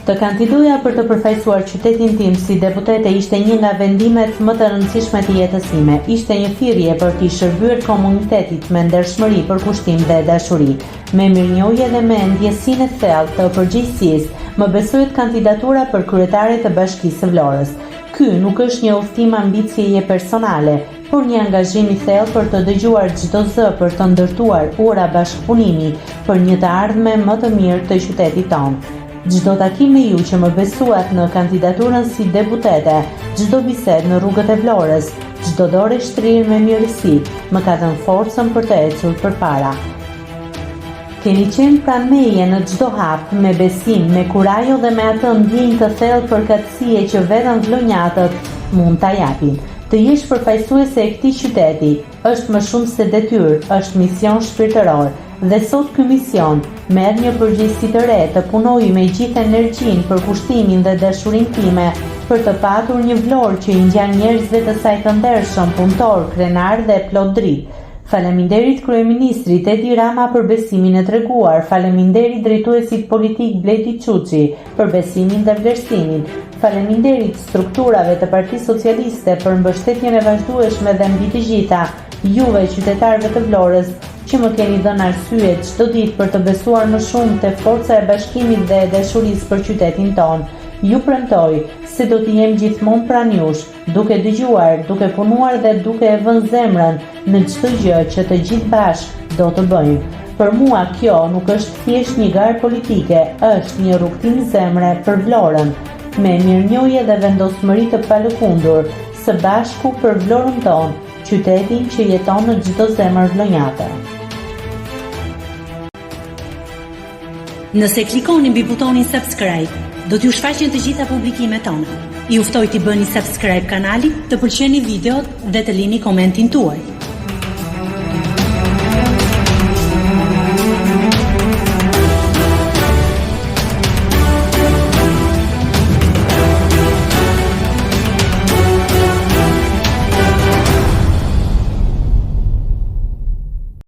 Të kandidoja për të përfaqësuar qytetin tim si deputete ishte një nga vendimet më të rëndësishme të jetës time. Ishte një thirrje për t'i shërbyer komunitetit me ndershmëri, përkushtim dhe dashuri. Me mirënjohje dhe me ndjesinë e thellë të përgjegjësisë, më besohet kandidatura për kryetare të Bashkisë së Vlorës. Ky nuk është një udhtim ambicieje personale, por një angazhim i thellë për të dëgjuar çdo zë për të ndërtuar ura bashkëpunimi për një të ardhme më të mirë të qytetit tonë. Çdo takim me ju që më besuat në kandidaturën si deputete, çdo bisedë në rrugët e Vlorës, çdo dorë e shtrirë me mirësi, më ka dhënë forcën për të ecur përpara. Keni qenë pranë meje në çdo hap, me besim, me kurajo dhe me atë ndjenjë të thellë përkatësie që vetëm vlonjatët mund ta japin. Të jesh përfaqësuese e këtij qyteti është më shumë se detyrë, është mision shpirtëror. Dhe sot ky mision merr një përgjegjësi të re, të punoj me gjithë energjinë për kushtimin dhe dashurinë time për të patur një Vlorë që i ngjan njerëzve të saj të ndershëm, punëtor, krenar dhe plot dritë. Faleminderit kryeministrit Edi Rama për besimin e treguar, faleminderit drejtuesit politik Bledi Çuçi për besimin dhe vlerësimin, faleminderit strukturave të Partisë Socialiste për mbështetjen e vazhdueshme dhe mbi të gjitha juve qytetarëve të Vlorës që më keni dhënë arsye çdo ditë për të besuar më shumë te forca e bashkimit dhe e dashurisë për qytetin tonë. Ju premtoj se do të jem gjithmonë pranë jush, duke dëgjuar, duke punuar dhe duke e vënë zemrën në çdo gjë që të gjithë bashkë do të bëjmë. Për mua kjo nuk është thjesht një garë politike, është një rrugtim zemre për Vlorën, me mirënjohje dhe vendosmëri të palëkundur, së bashku për Vlorën tonë, qytetin që jeton në çdo zemër vlonjate. Nëse klikoni mbi butonin subscribe, do t'ju shfaqen të gjitha publikimet tona. Ju ftoj t'i bëni subscribe kanalit, të pëlqeni videot dhe të lini komentin tuaj.